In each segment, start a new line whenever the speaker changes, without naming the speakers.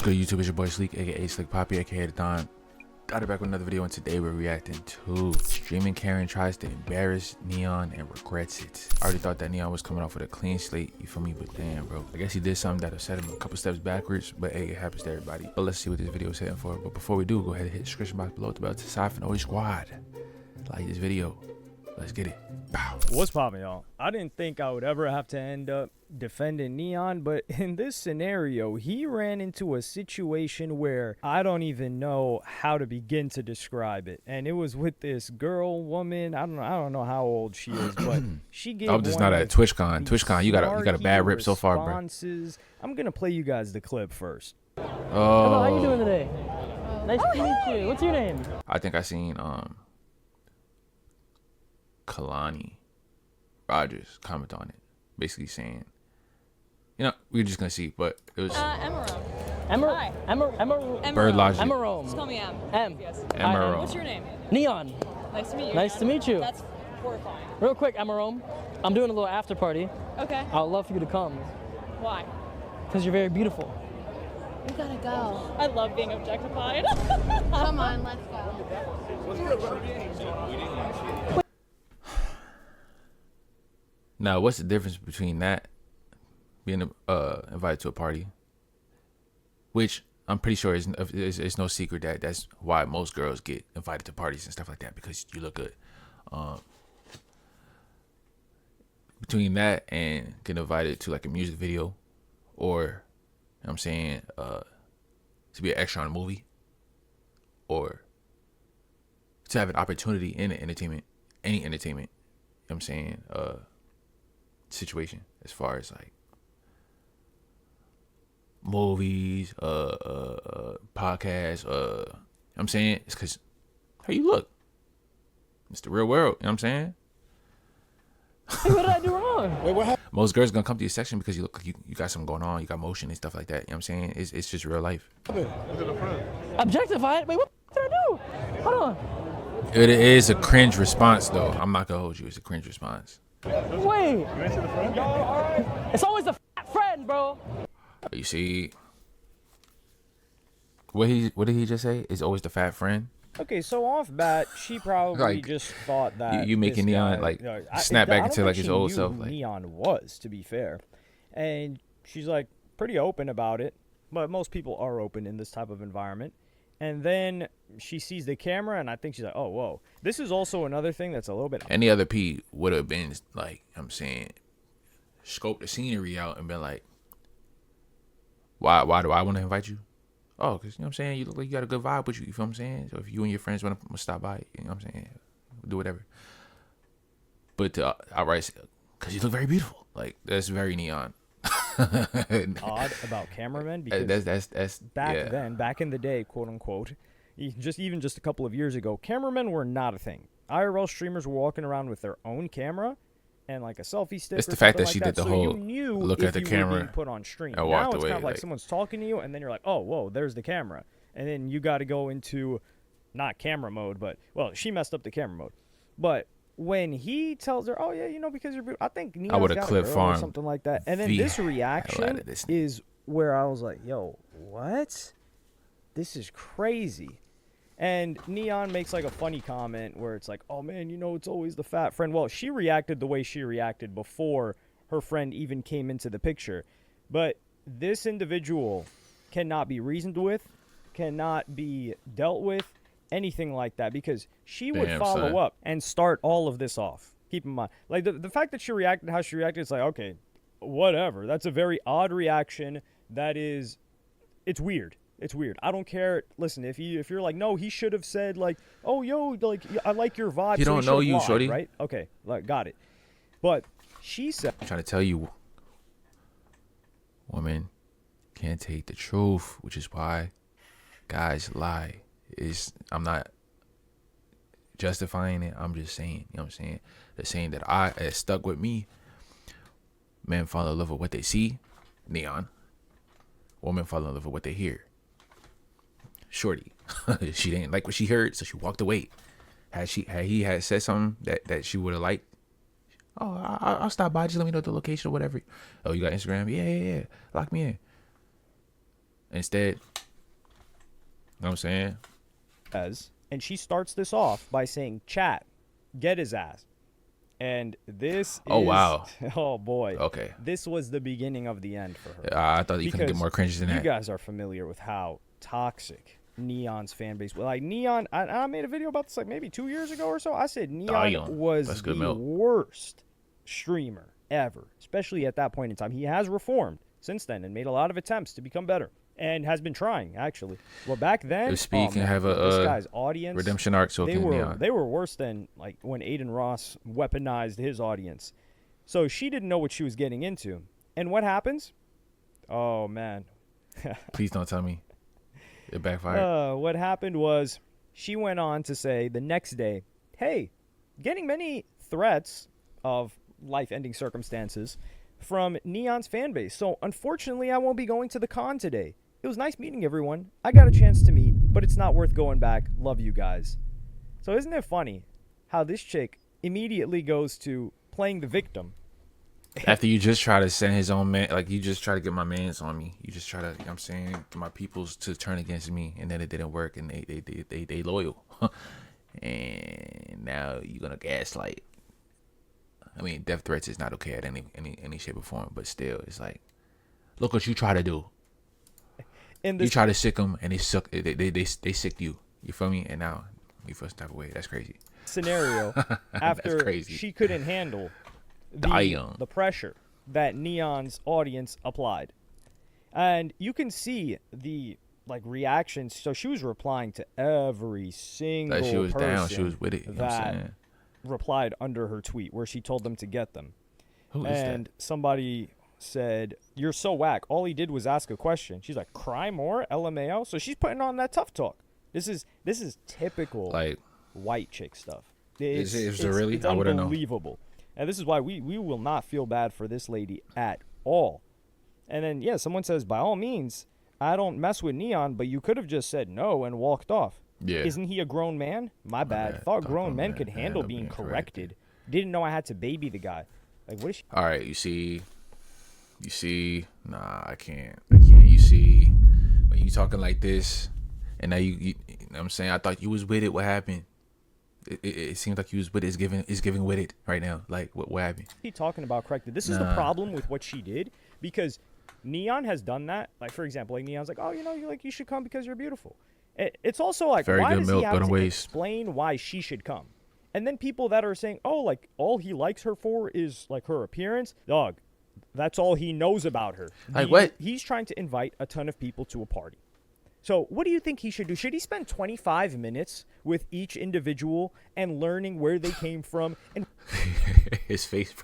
What's good, YouTube? It's your boy Sleek, aka Slick Poppy, aka The Don. Got it back with another video, and today we're reacting to Streaming Karen tries to embarrass Neon and regrets it. I already thought that Neon was coming off with a clean slate, you feel me? But damn, bro, I guess he did something that set him a couple steps backwards, but hey, it happens to everybody. But let's see what this video is hitting for. But before we do, go ahead and hit the description box below to subscribe for the squad. Like this video. Let's get it. Bow.
What's poppin', y'all? I didn't think I would ever have to end up defending Neon, but in this scenario, he ran into a situation where I don't even know how to begin to describe it. And it was with this woman. I don't know how old she is, but she gave
I'm just not at TwitchCon. TwitchCon, you got a bad rip so far, bro.
I'm gonna play you guys the clip first.
Oh.
Hello, how you doing today? Nice to meet you. What's your name?
I think I seen Kalani Rogers comment on it, basically saying, you know, we're just gonna see, but it was Bird Logic.
Emerome.
Just call me M.
M.
Yes.
Emerome.
What's your name?
Neon.
Nice to meet you.
Nice to meet you.
That's horrifying.
Real quick, Emerome. I'm doing a little after party.
Okay.
I would love for you to come.
Why?
Because you're very beautiful.
We gotta go.
I love being objectified.
Come on, let's go.
Now, what's the difference between that being invited to a party, which I'm pretty sure is no secret that that's why most girls get invited to parties and stuff like that, because you look good. Between that and getting invited to like a music video, or, you know what I'm saying, to be an extra on a movie, or to have an opportunity in any entertainment, you know what I'm saying, situation, as far as like movies, podcasts, you know what I'm saying, it's because how you look. It's the real world, you know what I'm saying?
Hey, what did I do wrong?
Wait, what happened?
Most girls gonna come to your section because you look like you got something going on, you got motion and stuff like that, you know what I'm saying? It's just real life.
Objectified? Wait, what did I do? Hold on.
It is a cringe response, though. I'm not gonna hold you. It's a cringe response.
Wait. It's always the fat friend, bro.
You see, what did he just say? It's always the fat friend.
Okay, so off bat, she probably
Like,
just thought that
you making
this
Neon
guy,
like
you know,
snap back into like his old
knew
self.
who
Like,
Neon was, to be fair, and she's like pretty open about it. But most people are open in this type of environment. And then she sees the camera, and I think she's like, "Oh, whoa!" This is also another thing that's a little bit.
any other P would have been like, I'm saying, scoped the scenery out and been like, why do I want to invite you? Oh, because, you know what I'm saying, you look like you got a good vibe with you. You feel what I'm saying? So if you and your friends want to stop by, you know what I'm saying, do whatever. But outright, because you look very beautiful. Like, that's very Neon.
Odd about cameramen, because
that's
back in the day, quote unquote, even just a couple of years ago, cameramen were not a thing. IRL streamers were walking around with their own camera and like a selfie stick.
It's the fact that
like
she did the
so
whole
you knew
look
if
at the
you were
camera
being put on stream.
and
Now
walked
it's
away,
kind of like
like
someone's talking to you, and then you're like, oh, whoa, there's the camera, and then you got to go into not camera mode, but well, she messed up the camera mode, but. When he tells her, "Oh yeah, you know, because you're," I think Neon's
I would have
got
clip
a girl or
farmed
something like that. And then this reaction is where I was like, "Yo, what? This is crazy." And Neon makes like a funny comment where it's like, "Oh man, you know, it's always the fat friend." Well, she reacted the way she reacted before her friend even came into the picture, but this individual cannot be reasoned with, cannot be dealt with. Anything like that, because she would follow up and start all of this off. Keep in mind, like the fact that she reacted how she reacted, it's like, okay, whatever. That's a very odd reaction. That is, it's weird. It's weird. I don't care. Listen, if you're like, no, he should have said like, oh yo, like I like your vibe.
He don't know you, shorty.
Right? Okay, like got it. But she said,
I'm trying to tell you, women can't take the truth, which is why guys lie. I'm not justifying it. I'm just saying, you know what I'm saying? The saying that it stuck with me. Men fall in love with what they see, Neon. Women fall in love with what they hear. Shorty, she didn't like what she heard, so she walked away. Had he said something that she would have liked, oh, I'll stop by. Just let me know the location or whatever. Oh, you got Instagram? Yeah. Lock me in. Instead, what I'm saying?
And she starts this off by saying, "Chat, get his ass." And this
Oh,
is,
wow.
oh boy.
Okay.
This was the beginning of the end for her.
I thought you couldn't get
Because
more cringe than
you
that.
guys are familiar with how toxic Neon's fan base was. Like Neon, I made a video about this like maybe 2 years ago or so. I said Neon
Damn.
was
That's
the
good milk.
worst streamer ever, especially at that point in time. He has reformed since then and made a lot of attempts to become better and has been trying, actually. Well, back then,
If Speed can have
this
a
guy's audience,
redemption arc, so
they
can
were
Neon.
they were worse than like when Aiden Ross weaponized his audience. So she didn't know what she was getting into. And what happens? Oh man.
Please don't tell me it backfired.
What happened was she went on to say the next day, "Hey, getting many threats of life-ending circumstances from Neon's fan base. So unfortunately, I won't be going to the con today. It was nice meeting everyone. I got a chance to meet, but it's not worth going back. Love you guys." So isn't it funny how this chick immediately goes to playing the victim?
After you just try to send his own man, like you just try to get my mans on me. You just try to, you know what I'm saying, get my peoples to turn against me, and then it didn't work, and they loyal. And now you're gonna gaslight. I mean, death threats is not okay at any shape or form, but still, it's like, look what you try to do. You try to sick them, and they suck. They sicked you. You feel me? And now you feel some type of way. That's crazy.
Scenario after
crazy.
she couldn't handle the pressure that Neon's audience applied, and you can see the like reactions. So she was replying to every single
Like she was
person
down. She was with it. You know what I'm
that
saying?
replied under her tweet where she told them to get them.
Who is
And
that?
somebody said, "You're so whack. All he did was ask a question." She's like, "Cry more, LMAO." So she's putting on that tough talk. This is typical
Like,
white chick stuff.
Is it really?
It's
I wouldn't know.
unbelievable. And this is why we will not feel bad for this lady at all. And then, yeah, someone says, "By all means, I don't mess with Neon, but you could have just said no and walked off."
yeah.
Isn't he a grown man? My bad. Thought grown men could handle being corrected. Didn't know I had to baby the guy. Like, what is she?
All right, you see, nah, I can't. You see, when you talking like this, and now you know what I'm saying, I thought you was with it. What happened? It seems like you was with it. It's giving with it right now. Like, what happened?
He talking about corrected. This is the problem with what she did, because Neon has done that. Like, for example, like Neon's like, "Oh, you should come because you're beautiful." It's also like,
Very
why
good
does
milk,
he have
don't
to
waste.
explain why she should come? And then people that are saying, "Oh, like all he likes her for is like her appearance." Dog, that's all he knows about her.
Like what?
He's trying to invite a ton of people to a party. So what do you think he should do? Should he spend 25 minutes with each individual and learning where they came from and
His face.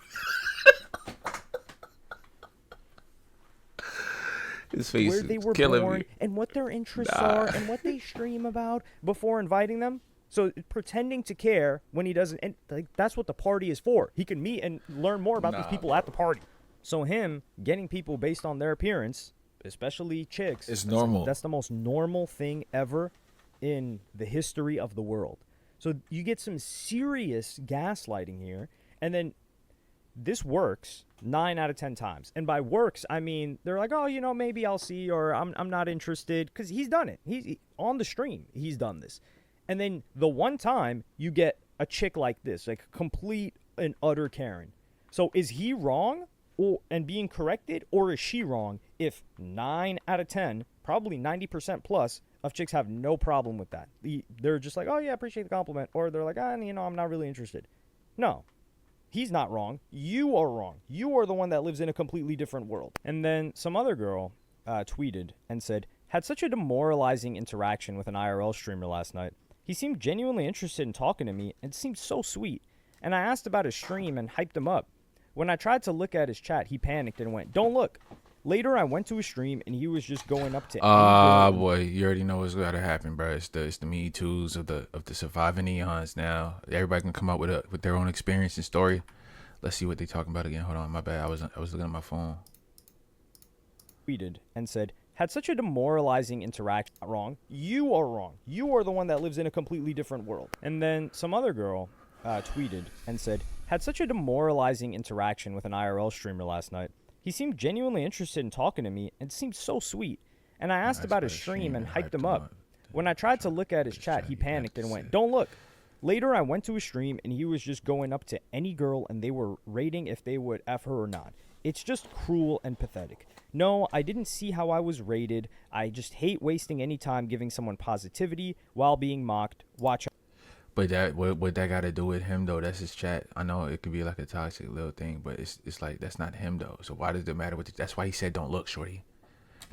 His face
where
is
they were
killing
born
me.
and what their interests are and what they stream about before inviting them? So pretending to care when he doesn't, and like that's what the party is for. He can meet and learn more about these people at the party. So him getting people based on their appearance, especially chicks,
It's normal.
That's the most normal thing ever in the history of the world. So you get some serious gaslighting here, and then this works 9 out of 10 times. And by works, I mean they're like, "Oh, maybe I'll see," or I'm not interested, because he's done it. He on the stream, he's done this. And then the one time you get a chick like this, like complete and utter Karen. So is he wrong and being corrected, or is she wrong if 9 out of 10, probably 90% plus of chicks have no problem with that? They're just like, "Oh yeah, appreciate the compliment," or they're like, I'm not really interested. No, he's not wrong. You are wrong. You are the one that lives in a completely different world. And then some other girl tweeted and said, "Had such a demoralizing interaction with an IRL streamer last night. He seemed genuinely interested in talking to me and seemed so sweet. And I asked about his stream and hyped him up. When I tried to look at his chat, he panicked and went, 'Don't look.' Later, I went to his stream and he was just going up to
Boy, you already know what's gotta happen, bro. It's the Me Too's of the surviving Eons now. Everybody can come up with their own experience and story. Let's see what they talking about again. Hold on, my bad. I was looking at my phone.
Tweeted and said, "Had such a demoralizing interaction." Wrong. You are wrong. You are the one that lives in a completely different world. And then some other girl tweeted and said, "Had such a demoralizing interaction with an IRL streamer last night. He seemed genuinely interested in talking to me and seemed so sweet. And I asked about his stream and hyped him up. When I tried to look at his chat, he panicked and went, "Don't look." Later, I went to his stream, and he was just going up to any girl, and they were rating if they would F her or not. It's just cruel and pathetic. No, I didn't see how I was rated. I just hate wasting any time giving someone positivity while being mocked. Watch.
But that what that got to do with him though? That's his chat. I know it could be like a toxic little thing, but it's like that's not him though. So why does it matter? That's why he said don't look, shorty.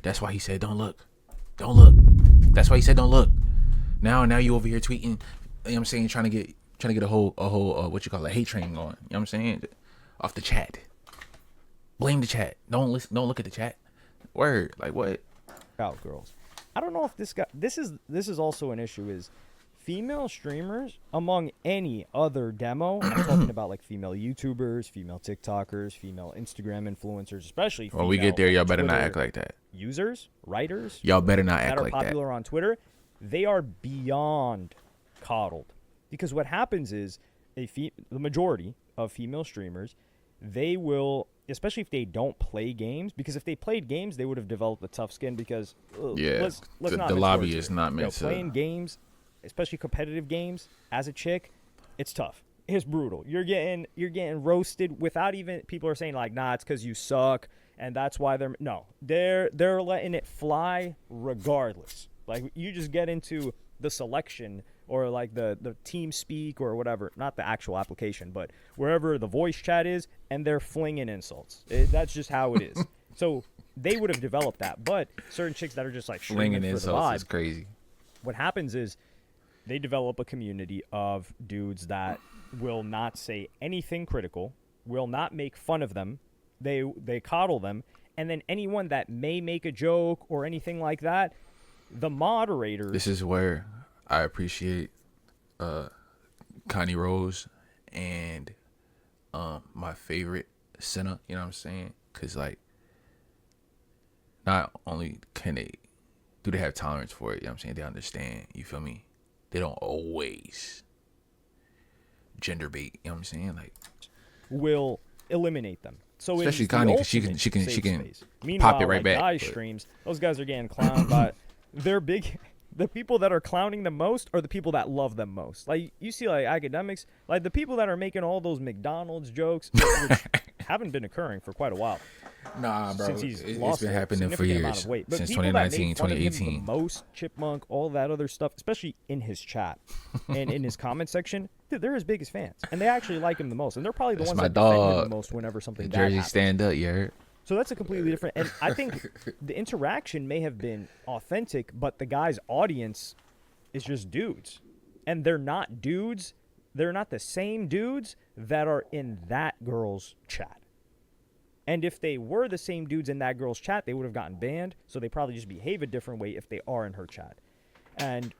That's why he said don't look, don't look. That's why he said don't look. Now you over here tweeting. You know what I'm saying, trying to get a whole what you call a hate train going. You know what I'm saying? Off the chat. Blame the chat. Don't look at the chat. Word. Like what?
Out girls. I don't know if this is also an issue is female streamers among any other demo. I'm talking about like female YouTubers, female TikTokers, female Instagram influencers, especially
when we get there, y'all better
Twitter
not act like that.
Users, writers,
y'all better not act like that.
That are popular on Twitter, they are beyond coddled. Because what happens is the majority of female streamers, they will, especially if they don't play games, because if they played games, they would have developed a tough skin because let's not
the lobby is not meant to.
Playing games, especially competitive games, as a chick, it's tough. It's brutal. You're getting roasted without even people are saying like, nah, it's because you suck and that's why they're letting it fly regardless. Like you just get into the selection or like the team speak or whatever, not the actual application, but wherever the voice chat is, and they're flinging insults. That's just how it is. So they would have developed that, but certain chicks that are just like
flinging insults is crazy.
What happens is they develop a community of dudes that will not say anything critical, will not make fun of them. They coddle them, and then anyone that may make a joke or anything like that, the moderators.
This is where I appreciate Connie Rose and my favorite Senna, you know what I'm saying? Because, like, not only do they have tolerance for it, you know what I'm saying? They understand, you feel me? They don't always gender bait, you know what I'm saying? Like,
will eliminate them. So
especially Connie, because she can pop it right back.
Guys streams, those guys are getting clowned by they're big. The people that are clowning them most are the people that love them most. Like you see, like academics, like the people that are making all those McDonald's jokes, which haven't been occurring for quite a while.
Nah, bro,
since he's
it's
lost
been happening for years, since 2019, 2018.
The most Chipmunk, all that other stuff, especially in his chat and in his comment section, dude, they're his biggest fans, and they actually like him the most, and they're probably the ones that defend him the most whenever something bad happens.
Jersey stand up, you heard?
So that's a completely different, and I think the interaction may have been authentic, but the guy's audience is just dudes, and they're not dudes. They're not the same dudes that are in that girl's chat. And if they were the same dudes in that girl's chat, they would have gotten banned. So they probably just behave a different way if they are in her chat. And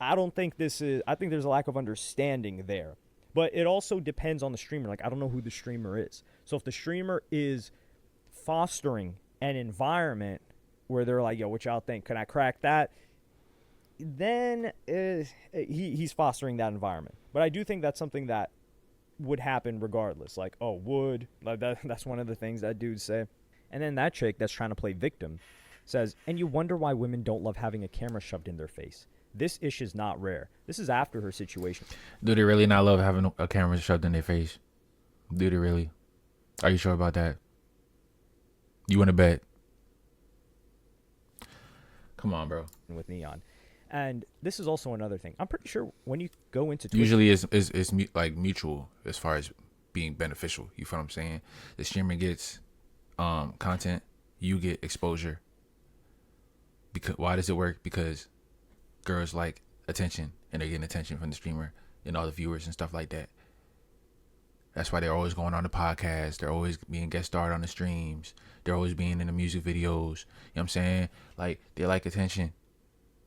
I don't think I think there's a lack of understanding there. But it also depends on the streamer. Like, I don't know who the streamer is. So if the streamer is fostering an environment where they're like, yo, what y'all think? Can I crack that? Then he's fostering that environment. But I do think that's something that would happen regardless. Like, oh, would. Like that's one of the things that dudes say. And then that chick that's trying to play victim says, and you wonder why women don't love having a camera shoved in their face. This issue is not rare. This is after her situation.
Do they really not love having a camera shoved in their face? Do they really? Are you sure about that? You want to bet? Come on, bro.
With Neon. And this is also another thing. I'm pretty sure when you go into Twitch,
usually it's like mutual as far as being beneficial. You feel what I'm saying? The streamer gets content, you get exposure. Because why does it work? Because girls like attention, and they're getting attention from the streamer and all the viewers and stuff like that. That's why they're always going on the podcast. They're always being guest starred on the streams. They're always being in the music videos. You know what I'm saying? Like, they like attention.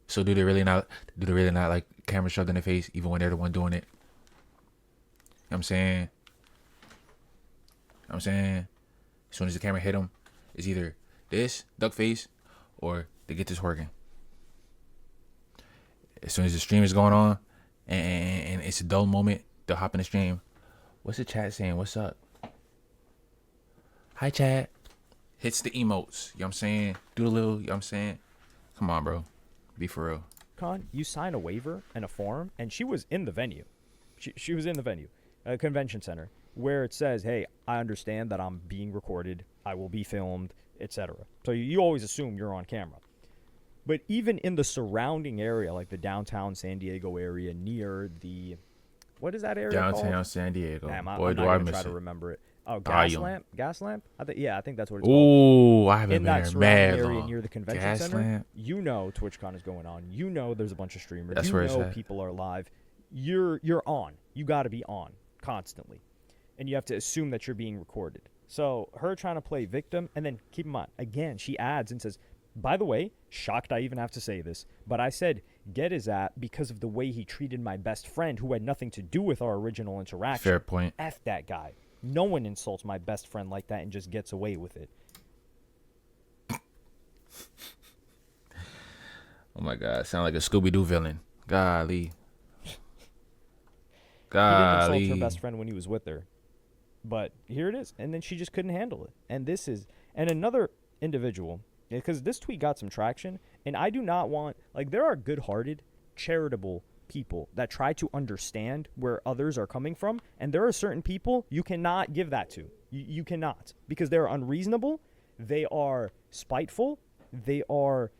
So do they really not like camera shoved in their face even when they're the one doing it? You know what I'm saying? You know what I'm saying? As soon as the camera hit them, it's either this, duck face, or they get this working. As soon as the stream is going on and it's a dull moment, they'll hop in the stream. What's the chat saying? What's up? Hi, chat. Hits the emotes. You know what I'm saying? Do the little, you know what I'm saying? Come on, bro. Be for real.
TwitchCon, you sign a waiver and a form, and she was in the venue. She was in the venue, a convention center, where it says, hey, I understand that I'm being recorded, I will be filmed, etc. So you always assume you're on camera. But even in the surrounding area, like the downtown San Diego area near the, what is that area
Downtown
called?
San Diego.
Damn,
Boy,
I'm
do
not
I
gonna
miss
try to
it.
remember it. Oh,
Volume.
Gas lamp? I think that's what it's called.
Ooh, I haven't
In
been
that
there
surrounding
mad
area
long.
near the convention
Gas
center,
lamp?
you know TwitchCon is going on. You know there's a bunch of streamers.
That's
you
where it's
know
at.
people are live. You're on. You got to be on constantly, and you have to assume that you're being recorded. So her trying to play victim, and then keep in mind again, she adds and says, "By the way, shocked I even have to say this, but I said get his at because of the way he treated my best friend who had nothing to do with our original interaction.
Fair point.
F that guy. No one insults my best friend like that and just gets away with it."
Oh my God, sound like a Scooby-Doo villain. Golly.
He didn't insult her
Golly.
best friend when he was with her. But here it is. And then she just couldn't handle it. And another individual, because this tweet got some traction, and I do not want, like, there are good-hearted, charitable people that try to understand where others are coming from, and there are certain people you cannot give that to. You cannot. Because they're unreasonable, they are spiteful, they are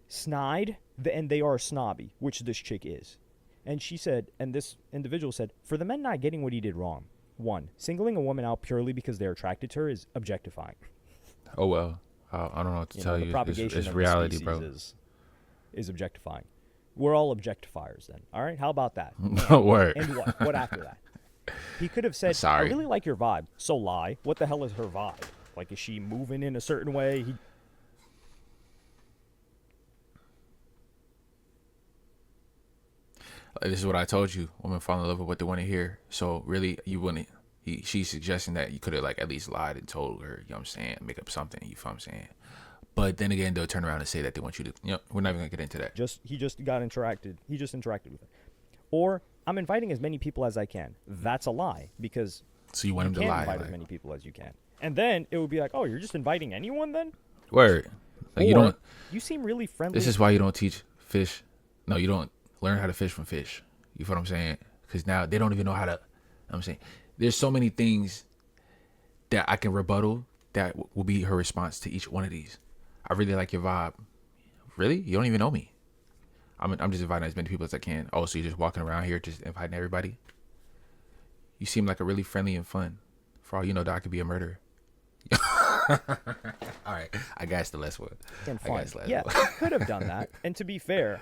snide, and they are snobby, which this chick is. And she said, and this individual said, for the men not getting what he did wrong, 1, singling a woman out purely because they're attracted to her is objectifying.
Oh, well. I don't know what to tell
The
you.
propagation
It's
of
reality,
the
bro.
species is objectifying. We're all objectifiers then. All right? How about that?
Word.
And what? What after that? He could have said,
Sorry.
I really like your vibe. So lie. What the hell is her vibe? Like, is she moving in a certain way?
This is what I told you. Women fall in love with what they want to hear. So really, you wouldn't. She's suggesting that you could have like at least lied and told her. You know what I'm saying? Make up something. You feel what I'm saying? But then again, they'll turn around and say that they want you to. You know, we're not even gonna get into that.
He just interacted with it. Or I'm inviting as many people as I can. That's a lie because
So you want him to
can't
lie?
invite
Like,
as many people as you can. And then it would be like, oh, you're just inviting anyone then?
word. Like, you
Or,
don't.
You seem really friendly.
This is why you don't teach fish. No, you don't learn how to fish from fish. You feel what I'm saying? Because now they don't even know how to. You know what I'm saying, there's so many things that I can rebuttal that will be her response to each one of these. I really like your vibe. Really? You don't even know me. I'm just inviting as many people as I can. Oh, so you're just walking around here just inviting everybody? You seem like a really friendly and fun. For all you know, I could be a murderer. All right, I guess the last one.
and
I
fun.
guess last
Yeah,
one.
I could have done that. And to be fair,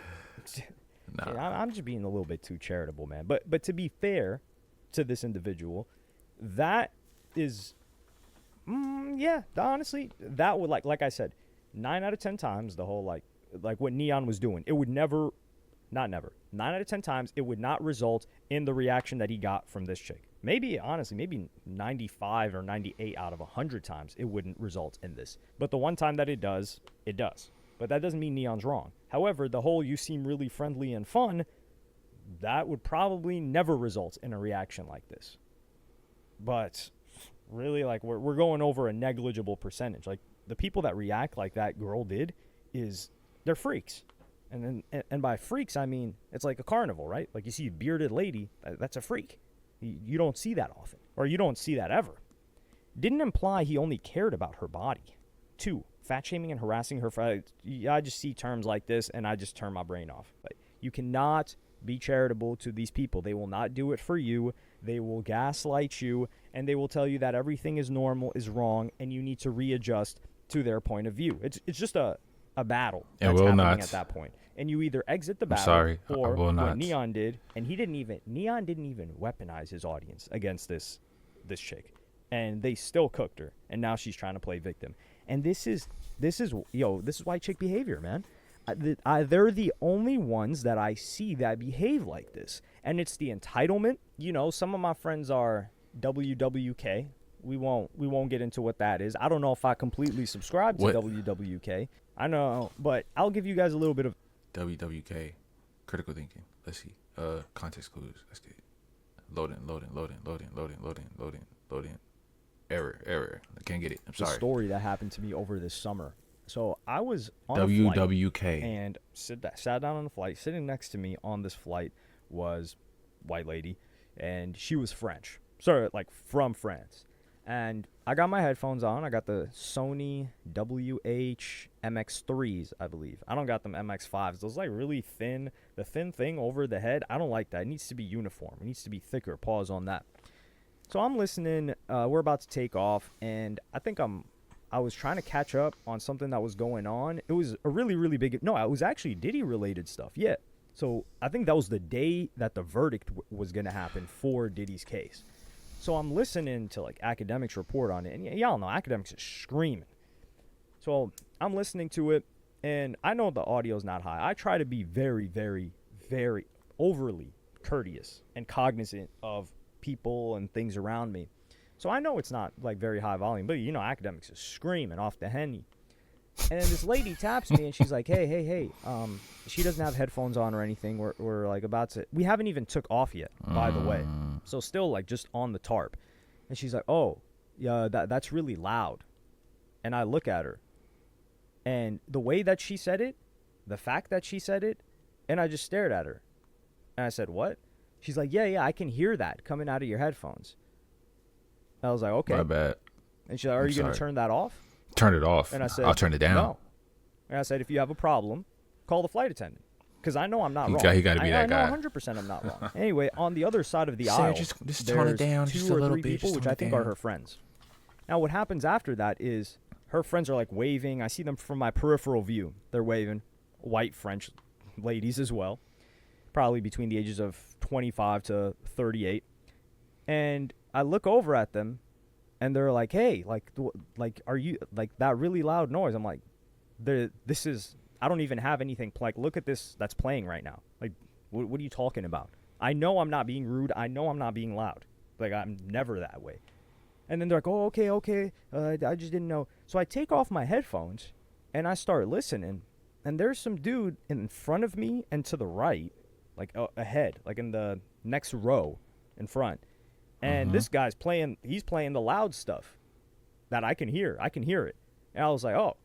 Nah.
I'm just being a little bit too charitable, man. But to be fair to this individual, that is, yeah, honestly, that would like I said, 9 out of 10 times the whole like what Neon was doing, it would never, not never, 9 out of 10 times it would not result in the reaction that he got from this chick. Maybe, honestly, maybe 95 or 98 out of 100 times it wouldn't result in this. But the one time that it does, it does. But that doesn't mean Neon's wrong. However, the whole you seem really friendly and fun, that would probably never result in a reaction like this. But really, like, we're going over a negligible percentage. Like, the people that react like that girl did they're freaks. And by freaks, I mean, it's like a carnival, right? Like, you see a bearded lady, that's a freak. You don't see that often, or you don't see that ever. Didn't imply he only cared about her body. 2, fat shaming and harassing her. I just see terms like this, and I just turn my brain off. Like, you cannot be charitable to these people. They will not do it for you. They will gaslight you, and they will tell you that everything is normal, is wrong, and you need to readjust to their point of view. It's just a battle that's
will
happening
not.
at that point. And you either exit the battle,
sorry, I
or
will
what
not.
Neon did, and Neon didn't even weaponize his audience against this chick. And they still cooked her, and now she's trying to play victim. And this is white chick behavior, man. They're the only ones that I see that behave like this. And it's the entitlement. You know, some of my friends are WWK. We won't get into what that is. I don't know if I completely subscribe to WWK. I know, but I'll give you guys a little bit of
WWK, critical thinking. Let's see. Context clues. Let's get loading. Error. I can't get it. I'm
the
sorry.
story that happened to me over this summer. So I was on a flight,
WWK.
and sat down on the flight. Sitting next to me on this flight was white lady, and she was French. Sorry, like from France. And I got my headphones on. I got the Sony WH-MX3s, I believe. I don't got them MX5s. Those like really thin, the thin thing over the head. I don't like that. It needs to be uniform. It needs to be thicker. Pause on that. So I'm listening. We're about to take off, and I was trying to catch up on something that was going on. It was a really, really big. No, it was actually Diddy-related stuff. Yeah. So I think that was the day that the verdict was going to happen for Diddy's case. So I'm listening to like academics report on it, and y'all know academics is screaming. So I'm listening to it, and I know the audio's not high. I try to be very, very, very overly courteous and cognizant of people and things around me. So I know it's not like very high volume, but you know academics is screaming off the henny. And then this lady taps me, and she's like, hey, she doesn't have headphones on or anything. We're like about to, we haven't even took off yet, by the way. So still like just on the tarp. And she's like, oh, yeah, that's really loud. And I look at her, and the way that she said it, the fact that she said it, and I just stared at her. And I said, what? She's like, yeah, I can hear that coming out of your headphones. I was like, okay.
My bad.
And she's like, are you going to turn that off?
Turn it off.
And I said,
I'll turn it down.
No. And I said, if you have a problem, call the flight attendant. Because I know I'm not wrong.
He got to be that guy.
I know 100% I'm not wrong. Anyway, on the other side of the aisle,
just tone it down,
there's
just
two
a
or
little
three
bit,
people,
just
which
tone
I
it
think
down.
are her friends. Now, what happens after that is her friends are like waving. I see them from my peripheral view. They're waving. White French ladies as well. Probably between the ages of 25 to 38. And I look over at them, and they're like, hey, like, are you, like, that really loud noise? I'm like, this is, I don't even have anything, like, look at this that's playing right now. Like, what are you talking about? I know I'm not being rude. I know I'm not being loud. Like, I'm never that way. And then they're like, oh, okay. I just didn't know. So I take off my headphones, and I start listening. And there's some dude in front of me and to the right, like ahead, like in the next row in front. And this guy's playing, he's playing the loud stuff that I can hear. I can hear it. And I was like, oh,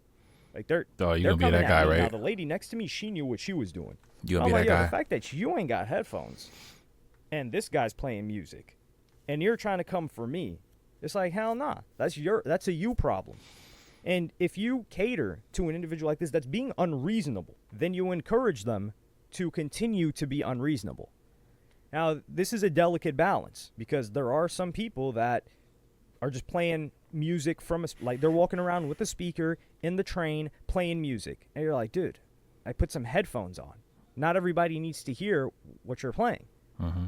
like they're
you
they're
gonna be
coming
that
at
guy,
me.
right?
Now, the lady next to me, she knew what she was doing.
You
I'm
gonna be
like,
that
yo,
guy?
the fact that you ain't got headphones and this guy's playing music and you're trying to come for me, it's like, hell nah. That's a you problem. And if you cater to an individual like this that's being unreasonable, then you encourage them to continue to be unreasonable. Now, this is a delicate balance because there are some people that are just playing music from like they're walking around with a speaker in the train playing music. And you're like, dude, I put some headphones on. Not everybody needs to hear what you're playing.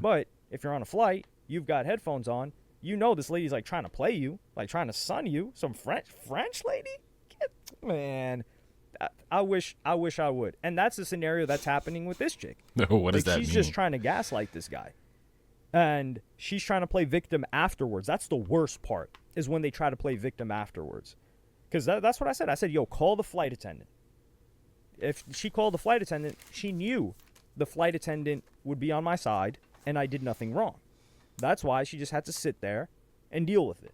But if you're on a flight, you've got headphones on, you know this lady's like trying to play you, like trying to sun you. Some French lady? Man, I wish I would. And that's the scenario that's happening with this chick.
What does
like,
that mean?
She's just trying to gaslight this guy. And she's trying to play victim afterwards. That's the worst part, is when they try to play victim afterwards. Because that's what I said. I said, yo, call the flight attendant. If she called the flight attendant, she knew the flight attendant would be on my side, and I did nothing wrong. That's why she just had to sit there and deal with it.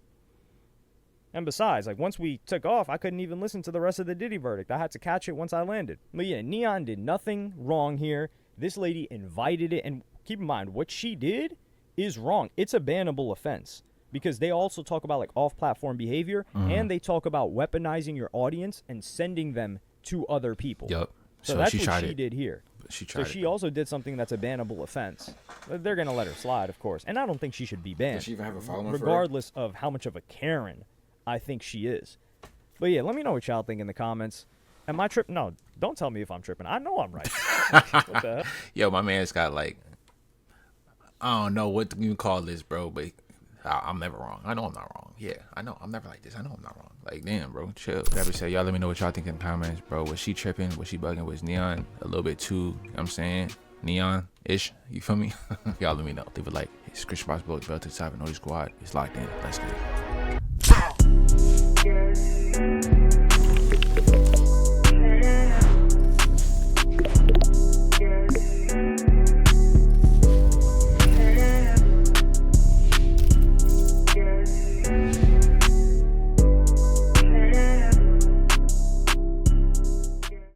And besides, like, once we took off, I couldn't even listen to the rest of the Diddy verdict. I had to catch it once I landed. But yeah, Neon did nothing wrong here. This lady invited it. And keep in mind, what she did is wrong. It's a bannable offense. Because they also talk about, like, off-platform behavior. And they talk about weaponizing your audience and sending them to other people.
Yep.
So that's what she did here.
So
she also did something that's a bannable offense. They're going to let her slide, of course. And I don't think she should be banned.
Does she even have a following for her?
Regardless of how much of a Karen I think she is. But yeah, let me know what y'all think in the comments. Am I tripping? No, don't tell me if I'm tripping. I know I'm right. What the heck?
Yo, my man's got like, I don't know what you call this, bro, but I'm never wrong. I know I'm not wrong. Yeah, I know. I'm never like this. I know I'm not wrong. Like, damn, bro, chill. That said, y'all let me know what y'all think in the comments, bro. Was she tripping? Was she bugging? Was Neon a little bit too, you know what I'm saying, Neon-ish? You feel me? Y'all let me know. Leave a like. Scratch box below, bell to the top, and know the squad is locked in. Let's get it.
Yes.